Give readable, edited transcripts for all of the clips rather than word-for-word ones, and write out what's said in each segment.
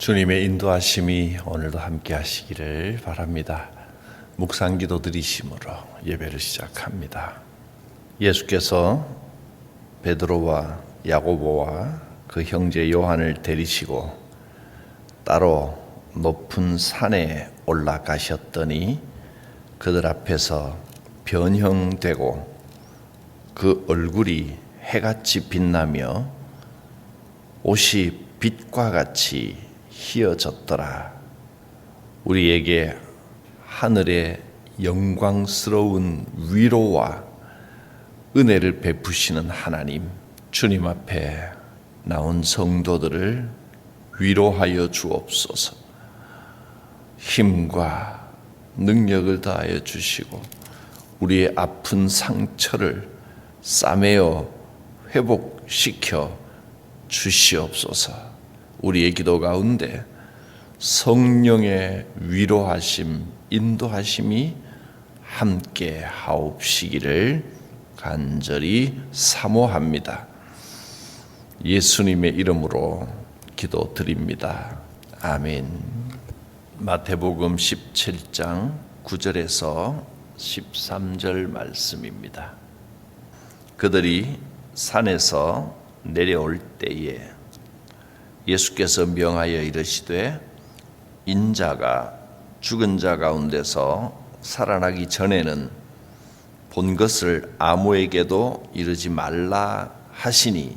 주님의 인도하심이 오늘도 함께 하시기를 바랍니다. 묵상기도 드리심으로 예배를 시작합니다. 예수께서 베드로와 야고보와 그 형제 요한을 데리시고 따로 높은 산에 올라가셨더니 그들 앞에서 변형되고 그 얼굴이 해같이 빛나며 옷이 빛과 같이 희어졌더라. 우리에게 하늘의 영광스러운 위로와 은혜를 베푸시는 하나님, 주님 앞에 나온 성도들을 위로하여 주옵소서. 힘과 능력을 다하여 주시고 우리의 아픈 상처를 싸매어 회복시켜 주시옵소서. 우리의 기도 가운데 성령의 위로하심, 인도하심이 함께 하옵시기를 간절히 사모합니다. 예수님의 이름으로 기도드립니다. 아멘. 마태복음 17장 9절에서 13절 말씀입니다. 그들이 산에서 내려올 때에 예수께서 명하여 이르시되 인자가 죽은 자 가운데서 살아나기 전에는 본 것을 아무에게도 이르지 말라 하시니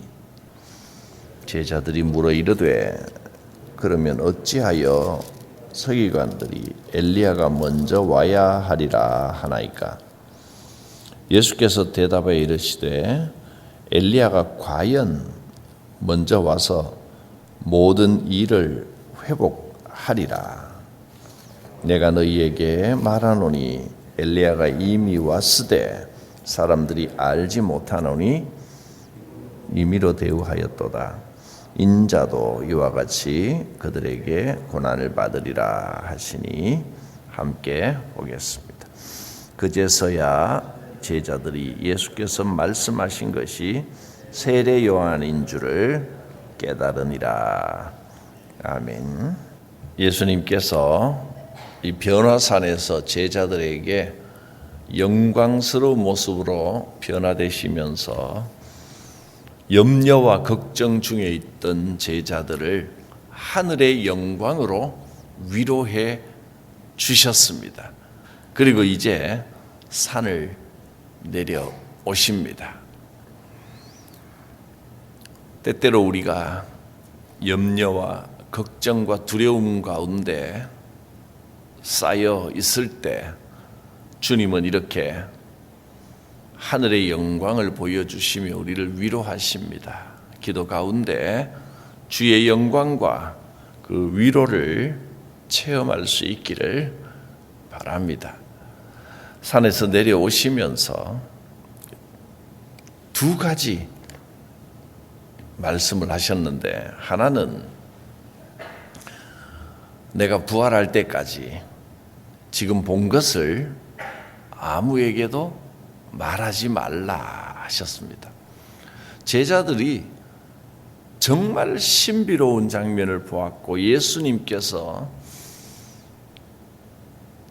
제자들이 물어 이르되 그러면 어찌하여 서기관들이 엘리야가 먼저 와야 하리라 하나이까? 예수께서 대답하여 이르시되 엘리야가 과연 먼저 와서 모든 일을 회복하리라. 내가 너희에게 말하노니 엘리야가 이미 왔으되 사람들이 알지 못하노니 임의로 대우하였도다. 인자도 이와 같이 그들에게 고난을 받으리라 하시니 함께 보겠습니다. 그제서야 제자들이 예수께서 말씀하신 것이 세례 요한인 줄을 깨달으니라. 아멘. 예수님께서 이 변화산에서 제자들에게 영광스러운 모습으로 변화되시면서 염려와 걱정 중에 있던 제자들을 하늘의 영광으로 위로해 주셨습니다. 그리고 이제 산을 내려오십니다. 때때로 우리가 염려와 걱정과 두려움 가운데 쌓여 있을 때 주님은 이렇게 하늘의 영광을 보여주시며 우리를 위로하십니다. 기도 가운데 주의 영광과 그 위로를 체험할 수 있기를 바랍니다. 산에서 내려오시면서 두 가지 말씀을 하셨는데, 하나는 내가 부활할 때까지 지금 본 것을 아무에게도 말하지 말라 하셨습니다. 제자들이 정말 신비로운 장면을 보았고 예수님께서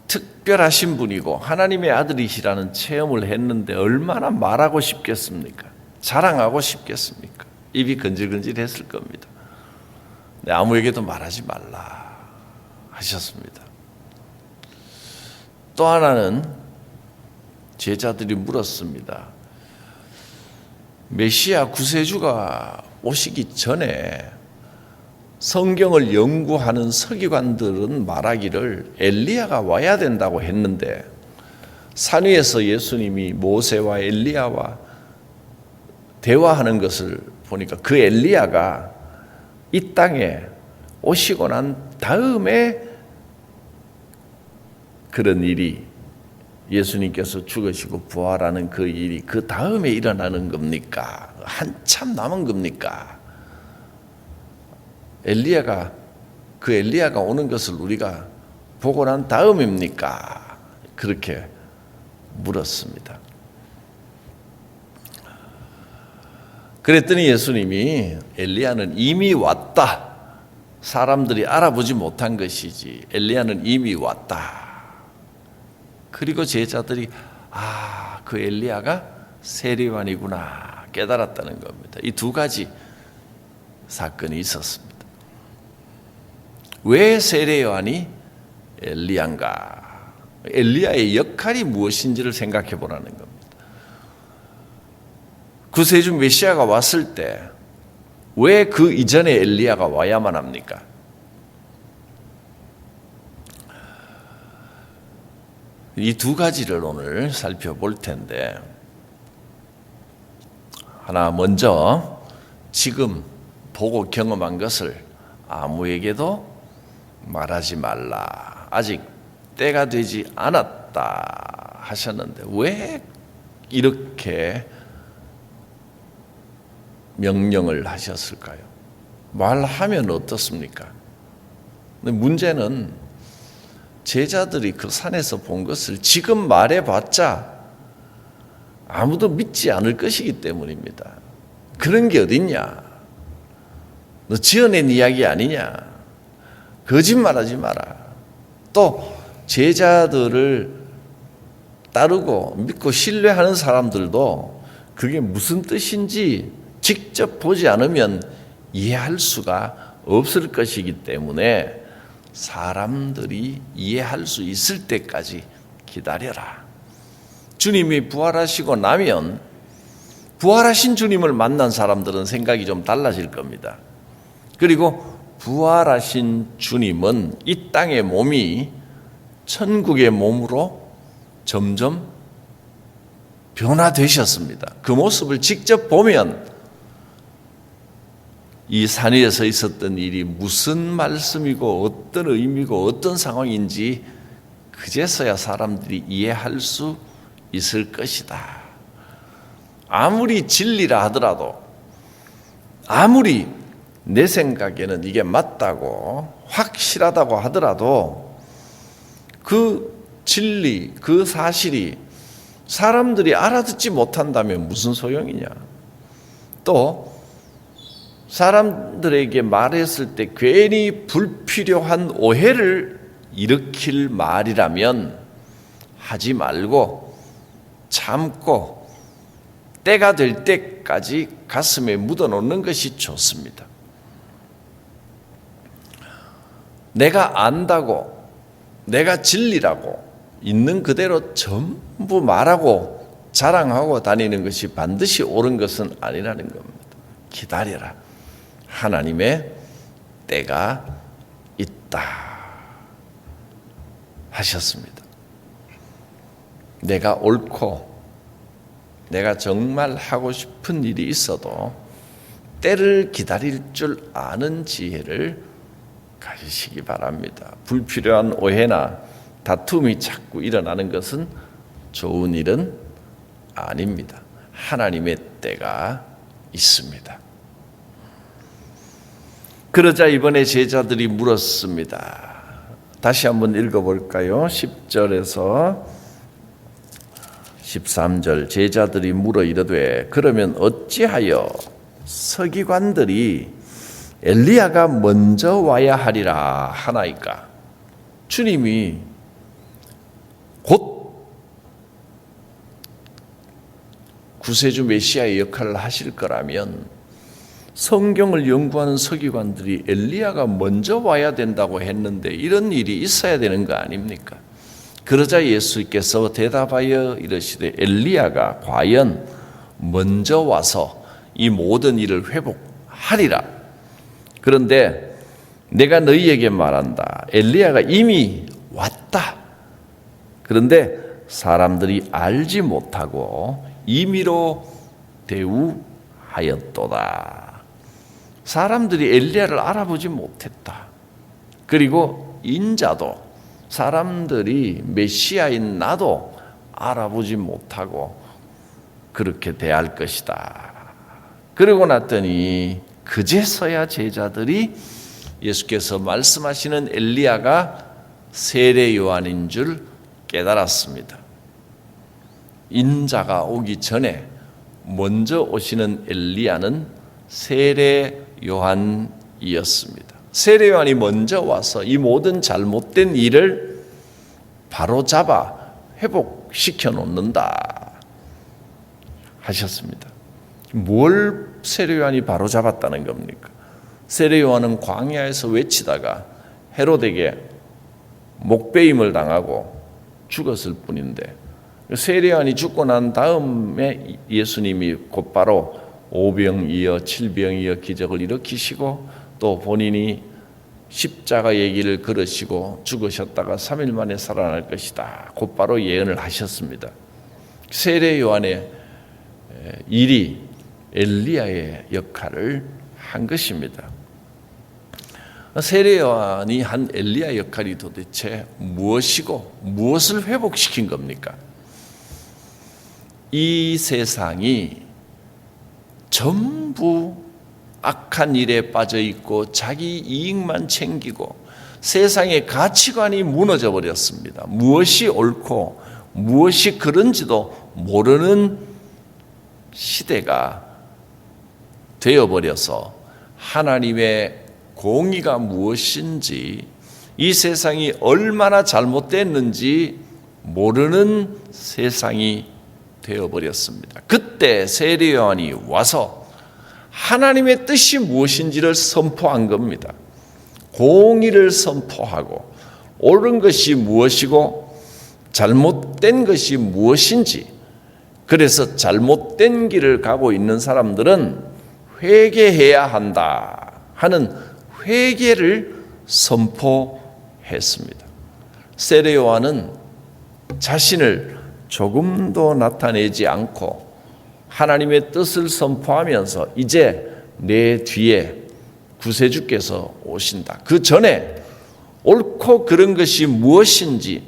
특별하신 분이고 하나님의 아들이시라는 체험을 했는데 얼마나 말하고 싶겠습니까? 자랑하고 싶겠습니까? 입이 건질건질했을 겁니다. 네, 아무에게도 말하지 말라 하셨습니다. 또 하나는 제자들이 물었습니다. 메시아 구세주가 오시기 전에 성경을 연구하는 서기관들은 말하기를 엘리야가 와야 된다고 했는데 산 위에서 예수님이 모세와 엘리야와 대화하는 것을 보니까 그 엘리야가 이 땅에 오시고 난 다음에 그런 일이 예수님께서 죽으시고 부활하는 그 일이 그 다음에 일어나는 겁니까? 한참 남은 겁니까? 그 엘리야가 오는 것을 우리가 보고 난 다음입니까? 그렇게 물었습니다. 그랬더니 예수님이 엘리야는 이미 왔다 사람들이 알아보지 못한 것이지 엘리야는 이미 왔다. 그리고 제자들이 그 엘리야가 세례요한이구나 깨달았다는 겁니다. 이 두 가지 사건이 있었습니다. 왜 세례요한이 엘리야인가? 엘리야의 역할이 무엇인지를 생각해 보라는 겁니다. 구세주 메시아가 왔을 때 왜 그 이전에 엘리야가 와야만 합니까? 이 두 가지를 오늘 살펴볼 텐데, 하나 먼저 지금 보고 경험한 것을 아무에게도 말하지 말라. 아직 때가 되지 않았다 하셨는데 왜 이렇게 명령을 하셨을까요? 말하면 어떻습니까? 근데 문제는 제자들이 그 산에서 본 것을 지금 말해봤자 아무도 믿지 않을 것이기 때문입니다. 그런 게 어딨냐? 너 지어낸 이야기 아니냐? 거짓말하지 마라. 또 제자들을 따르고 믿고 신뢰하는 사람들도 그게 무슨 뜻인지 직접 보지 않으면 이해할 수가 없을 것이기 때문에 사람들이 이해할 수 있을 때까지 기다려라. 주님이 부활하시고 나면 부활하신 주님을 만난 사람들은 생각이 좀 달라질 겁니다. 그리고 부활하신 주님은 이 땅의 몸이 천국의 몸으로 점점 변화되셨습니다. 그 모습을 직접 보면 이 산 위에서 있었던 일이 무슨 말씀이고 어떤 의미고 어떤 상황인지 그제서야 사람들이 이해할 수 있을 것이다. 아무리 진리라 하더라도, 아무리 내 생각에는 이게 맞다고 확실하다고 하더라도 그 진리, 그 사실이 사람들이 알아듣지 못한다면 무슨 소용이냐. 또 사람들에게 말했을 때 괜히 불필요한 오해를 일으킬 말이라면 하지 말고 참고 때가 될 때까지 가슴에 묻어놓는 것이 좋습니다. 내가 안다고, 내가 진리라고 있는 그대로 전부 말하고 자랑하고 다니는 것이 반드시 옳은 것은 아니라는 겁니다. 기다려라. 하나님의 때가 있다 하셨습니다. 내가 옳고 내가 정말 하고 싶은 일이 있어도 때를 기다릴 줄 아는 지혜를 가지시기 바랍니다. 불필요한 오해나 다툼이 자꾸 일어나는 것은 좋은 일은 아닙니다. 하나님의 때가 있습니다. 그러자 이번에 제자들이 물었습니다. 다시 한번 읽어볼까요? 10절에서 13절. 제자들이 물어 이르되 그러면 어찌하여 서기관들이 엘리야가 먼저 와야 하리라 하나이까? 주님이 곧 구세주 메시아의 역할을 하실 거라면 성경을 연구하는 서기관들이 엘리야가 먼저 와야 된다고 했는데 이런 일이 있어야 되는 거 아닙니까? 그러자 예수께서 대답하여 이르시되 엘리야가 과연 먼저 와서 이 모든 일을 회복하리라. 그런데 내가 너희에게 말한다. 엘리야가 이미 왔다. 그런데 사람들이 알지 못하고 임의로 대우하였도다. 사람들이 엘리야를 알아보지 못했다. 그리고 인자도 사람들이 메시아인 나도 알아보지 못하고 그렇게 대할 것이다. 그러고 났더니 그제서야 제자들이 예수께서 말씀하시는 엘리야가 세례 요한인 줄 깨달았습니다. 인자가 오기 전에 먼저 오시는 엘리야는 세례 요한이었습니다. 세례요한이 먼저 와서 이 모든 잘못된 일을 바로잡아 회복시켜 놓는다 하셨습니다. 뭘 세례요한이 바로잡았다는 겁니까? 세례요한은 광야에서 외치다가 헤롯에게 목베임을 당하고 죽었을 뿐인데, 세례요한이 죽고 난 다음에 예수님이 곧바로 5병이어 7병이어 기적을 일으키시고 또 본인이 십자가 얘기를 걸으시고 죽으셨다가 3일 만에 살아날 것이다 곧바로 예언을 하셨습니다. 세례요한의 일이 엘리야의 역할을 한 것입니다. 세례요한이 한 엘리야 역할이 도대체 무엇이고 무엇을 회복시킨 겁니까? 이 세상이 전부 악한 일에 빠져 있고 자기 이익만 챙기고 세상의 가치관이 무너져 버렸습니다. 무엇이 옳고 무엇이 그런지도 모르는 시대가 되어버려서 하나님의 공의가 무엇인지, 이 세상이 얼마나 잘못됐는지 모르는 세상이 되어버렸습니다. 그때 세례요한이 와서 하나님의 뜻이 무엇인지를 선포한 겁니다. 공의를 선포하고 옳은 것이 무엇이고 잘못된 것이 무엇인지, 그래서 잘못된 길을 가고 있는 사람들은 회개해야 한다 하는 회개를 선포했습니다. 세례요한은 자신을 조금도 나타내지 않고 하나님의 뜻을 선포하면서 이제 내 뒤에 구세주께서 오신다, 그 전에 옳고 그른 것이 무엇인지,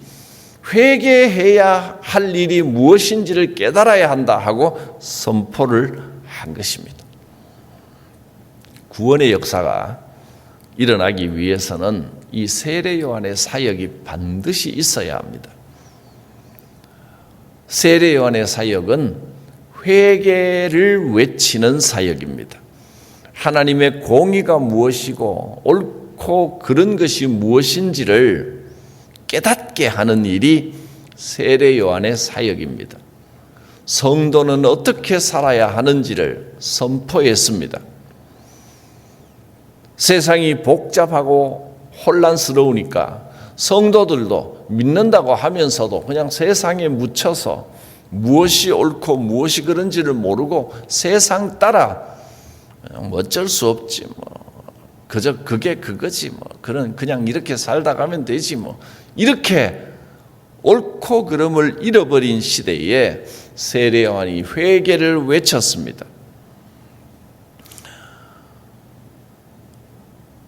회개해야 할 일이 무엇인지를 깨달아야 한다 하고 선포를 한 것입니다. 구원의 역사가 일어나기 위해서는 이 세례요한의 사역이 반드시 있어야 합니다. 세례요한의 사역은 회개를 외치는 사역입니다. 하나님의 공의가 무엇이고 옳고 그른 것이 무엇인지를 깨닫게 하는 일이 세례요한의 사역입니다. 성도는 어떻게 살아야 하는지를 선포했습니다. 세상이 복잡하고 혼란스러우니까 성도들도 믿는다고 하면서도 그냥 세상에 묻혀서 무엇이 옳고 무엇이 그런지를 모르고 세상 따라 어쩔 수 없지 그저 그게 그거지 그냥 이렇게 살다 가면 되지 이렇게 옳고 그름을 잃어버린 시대에 세례요한이 회개를 외쳤습니다.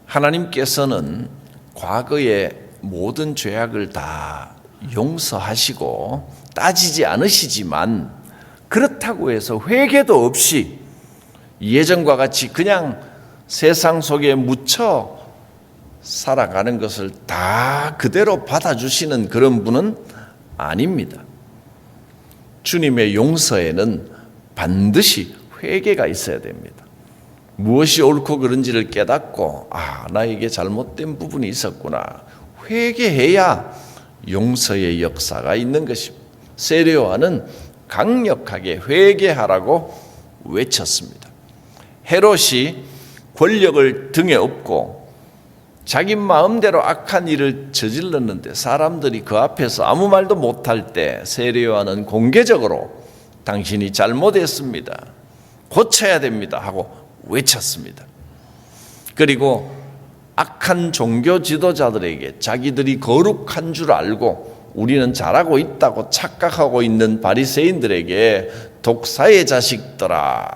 하나님께서는 과거의 모든 죄악을 다 용서하시고 따지지 않으시지만, 그렇다고 해서 회개도 없이 예전과 같이 그냥 세상 속에 묻혀 살아가는 것을 다 그대로 받아주시는 그런 분은 아닙니다. 주님의 용서에는 반드시 회개가 있어야 됩니다. 무엇이 옳고 그른지를 깨닫고 나에게 잘못된 부분이 있었구나, 회개해야 용서의 역사가 있는 것입니다. 세례요한은 강력하게 회개하라고 외쳤습니다. 헤롯이 권력을 등에 업고 자기 마음대로 악한 일을 저질렀는데 사람들이 그 앞에서 아무 말도 못할 때 세례요한은 공개적으로 당신이 잘못했습니다, 고쳐야 됩니다 하고 외쳤습니다. 그리고 악한 종교 지도자들에게 자기들이 거룩한 줄 알고 우리는 잘하고 있다고 착각하고 있는 바리새인들에게 독사의 자식들아,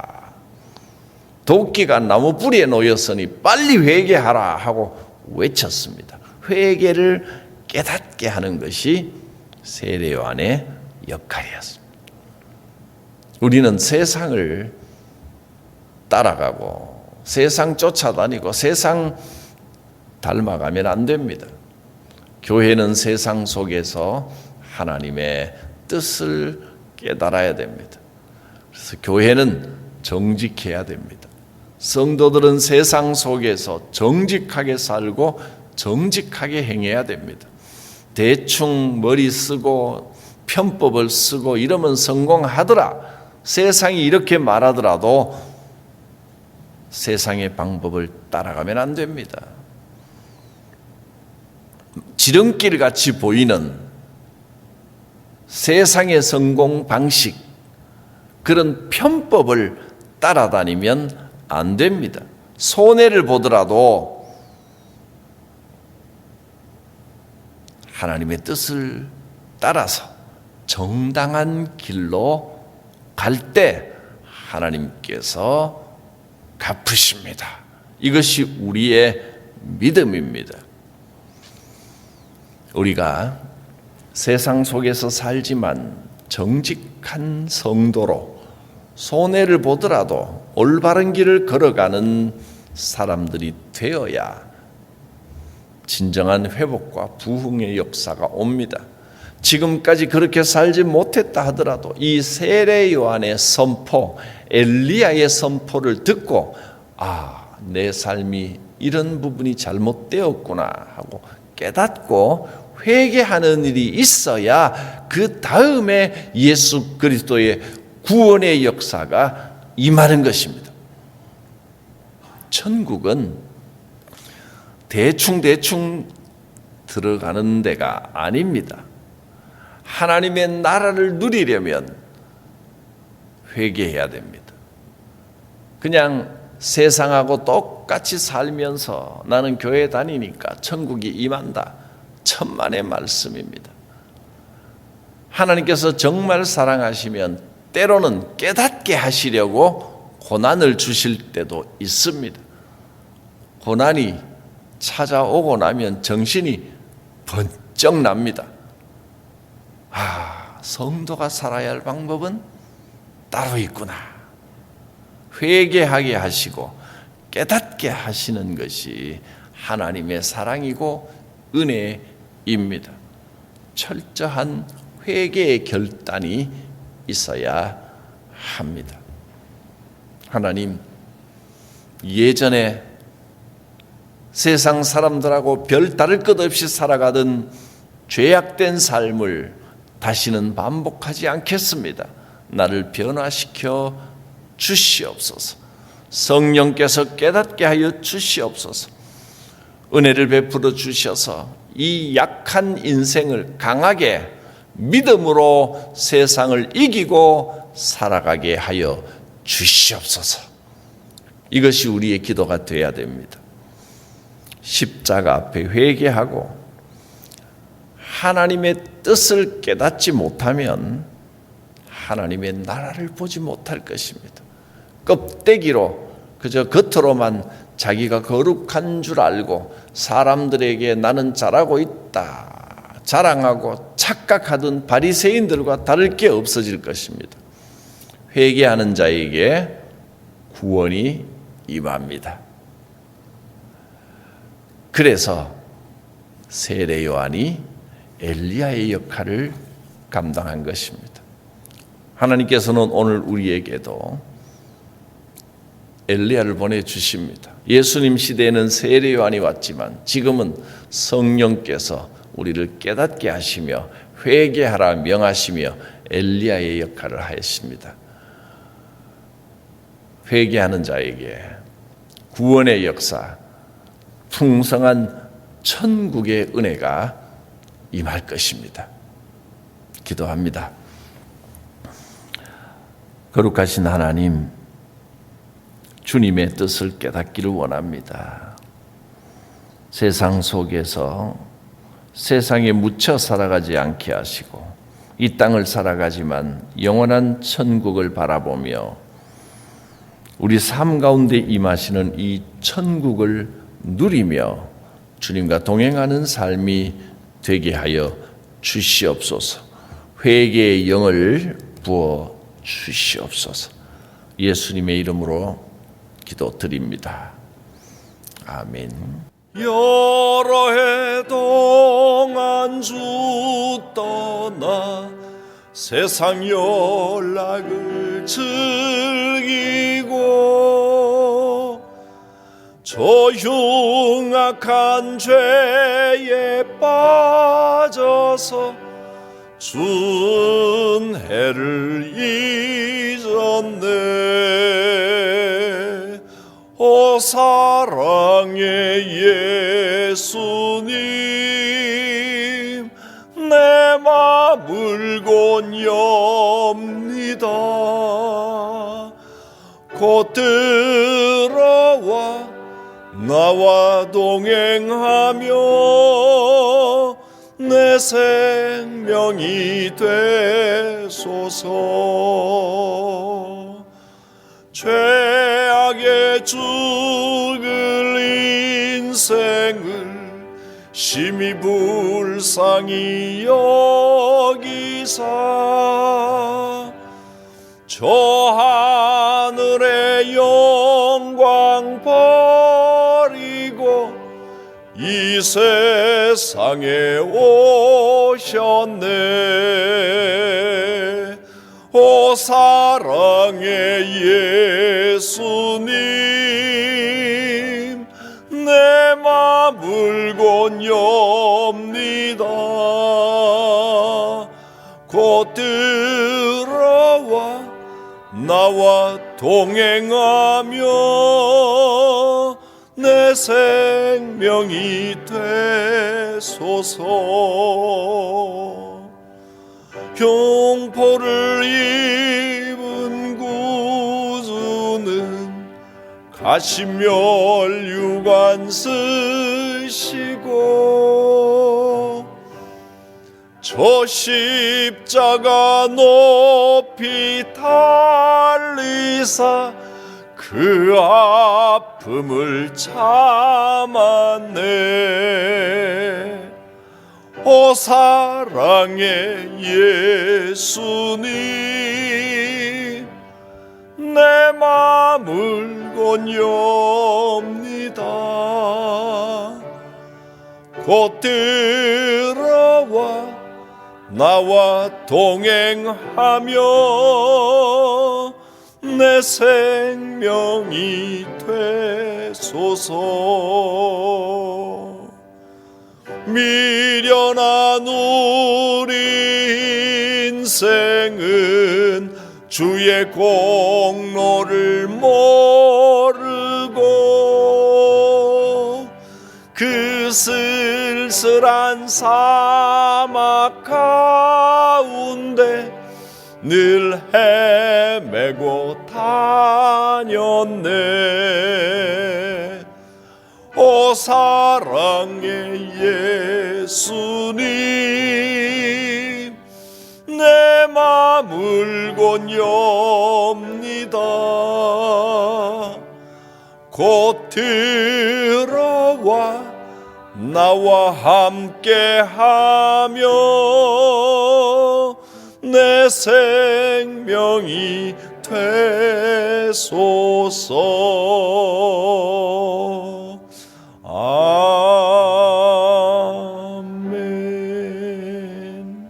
도끼가 나무 뿌리에 놓였으니 빨리 회개하라 하고 외쳤습니다. 회개를 깨닫게 하는 것이 세례요한의 역할이었습니다. 우리는 세상을 따라가고 세상 쫓아다니고 세상 닮아가면 안 됩니다. 교회는 세상 속에서 하나님의 뜻을 깨달아야 됩니다. 그래서 교회는 정직해야 됩니다. 성도들은 세상 속에서 정직하게 살고 정직하게 행해야 됩니다. 대충 머리 쓰고 편법을 쓰고 이러면 성공하더라, 세상이 이렇게 말하더라도 세상의 방법을 따라가면 안 됩니다. 지름길 같이 보이는 세상의 성공 방식, 그런 편법을 따라다니면 안 됩니다. 손해를 보더라도 하나님의 뜻을 따라서 정당한 길로 갈 때 하나님께서 갚으십니다. 이것이 우리의 믿음입니다. 우리가 세상 속에서 살지만 정직한 성도로 손해를 보더라도 올바른 길을 걸어가는 사람들이 되어야 진정한 회복과 부흥의 역사가 옵니다. 지금까지 그렇게 살지 못했다 하더라도 이 세례 요한의 선포, 엘리야의 선포를 듣고 내 삶이 이런 부분이 잘못되었구나 하고 깨닫고 회개하는 일이 있어야 그 다음에 예수 그리스도의 구원의 역사가 임하는 것입니다. 천국은 대충 들어가는 데가 아닙니다. 하나님의 나라를 누리려면 회개해야 됩니다. 그냥 세상하고 똑같이 살면서 나는 교회 다니니까 천국이 임한다, 천만의 말씀입니다. 하나님께서 정말 사랑하시면 때로는 깨닫게 하시려고 고난을 주실 때도 있습니다. 고난이 찾아오고 나면 정신이 번쩍 납니다. 성도가 살아야 할 방법은 따로 있구나. 회개하게 하시고 깨닫게 하시는 것이 하나님의 사랑이고 은혜입니다. 철저한 회개의 결단이 있어야 합니다. 하나님, 예전에 세상 사람들하고 별 다를 것 없이 살아가던 죄악된 삶을 다시는 반복하지 않겠습니다. 나를 변화시켜 주시옵소서. 성령께서 깨닫게 하여 주시옵소서. 은혜를 베풀어 주셔서 이 약한 인생을 강하게 믿음으로 세상을 이기고 살아가게 하여 주시옵소서. 이것이 우리의 기도가 되어야 됩니다. 십자가 앞에 회개하고 하나님의 뜻을 깨닫지 못하면 하나님의 나라를 보지 못할 것입니다. 껍데기로 그저 겉으로만 자기가 거룩한 줄 알고 사람들에게 나는 잘하고 있다 자랑하고 착각하던 바리새인들과 다를 게 없어질 것입니다. 회개하는 자에게 구원이 임합니다. 그래서 세례 요한이 엘리야의 역할을 감당한 것입니다. 하나님께서는 오늘 우리에게도 엘리야를 보내주십니다. 예수님 시대에는 세례 요한이 왔지만 지금은 성령께서 우리를 깨닫게 하시며 회개하라 명하시며 엘리야의 역할을 하였습니다. 회개하는 자에게 구원의 역사, 풍성한 천국의 은혜가 임할 것입니다. 기도합니다. 거룩하신 하나님, 주님의 뜻을 깨닫기를 원합니다. 세상 속에서 세상에 묻혀 살아가지 않게 하시고 이 땅을 살아가지만 영원한 천국을 바라보며 우리 삶 가운데 임하시는 이 천국을 누리며 주님과 동행하는 삶이 되게 하여 주시옵소서. 회개의 영을 부어 주시옵소서. 예수님의 이름으로 기도드립니다. 아멘. 여러 해 동안 주 떠나 세상 연락을 즐기고 저 흉악한 죄에 빠져서 준 해를 잊었네. 오 사랑의 예수님, 내 맘을 곤엽니다. 곧 들어와 나와 동행하며 내 생명이 되소서. 죄악에 죽을 인생을 심히 불쌍히 여기사 저 하늘의 영광 버리고 이 세상에 오셨네. 오 사랑의 예수님, 내 맘을 곤엽니다. 곧 들어와 나와 동행하며 내 생명이 되소서. 흉포를 입은 구주는 가시멸류관 쓰시고 저 십자가 높이 달리사 그 아픔을 참았네. 오 사랑의 예수님, 내 맘을 곤엽니다. 곧 들어와 나와 동행하며 내 생명이 되소서. 미련한 우리 인생은 주의 공로를 모르고 그 쓸쓸한 사막 가운데 늘 헤매고 다녔네. 오 사랑의 예수님, 내 맘을 곤엽니다. 곧 들어와 나와 함께하며 내 생명이 되소서. 아멘.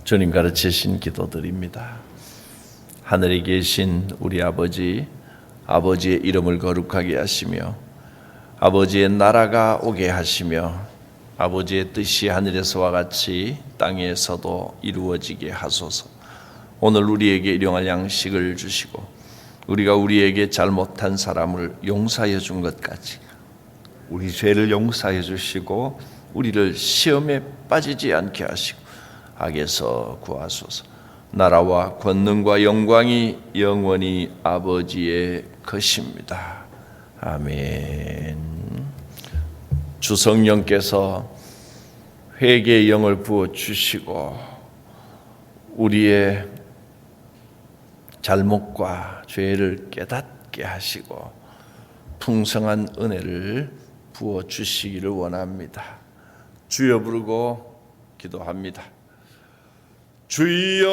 주님 가르치신 기도드립니다. 하늘에 계신 우리 아버지, 아버지의 이름을 거룩하게 하시며 아버지의 나라가 오게 하시며 아버지의 뜻이 하늘에서와 같이 땅에서도 이루어지게 하소서. 오늘 우리에게 일용할 양식을 주시고 우리가 우리에게 잘못한 사람을 용서해 준 것 같이 우리 죄를 용서해 주시고 우리를 시험에 빠지지 않게 하시고 악에서 구하소서. 나라와 권능과 영광이 영원히 아버지의 것입니다. 아멘. 주 성령께서 회개의 영을 부어주시고 우리의 잘못과 죄를 깨닫게 하시고 풍성한 은혜를 부어주시기를 원합니다. 주여 부르고 기도합니다. 주여.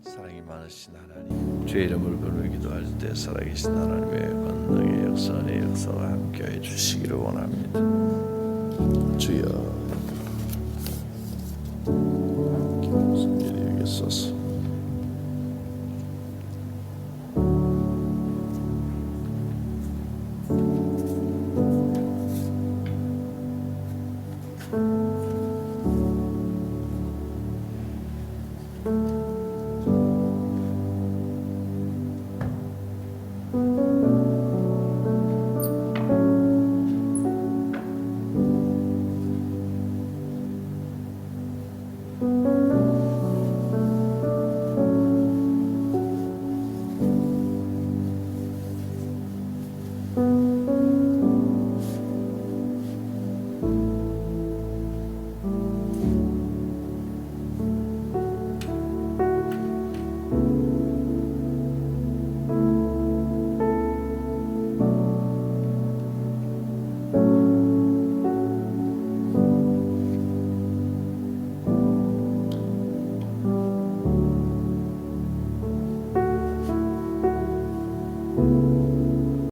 사랑이 많으신 하나님, 주의 이름을 부르며 기도할 때 살아계신 하나님의 권능의 역사의 역사와 함께해 주시기를 원합니다. 주여. 성령이 여기소서.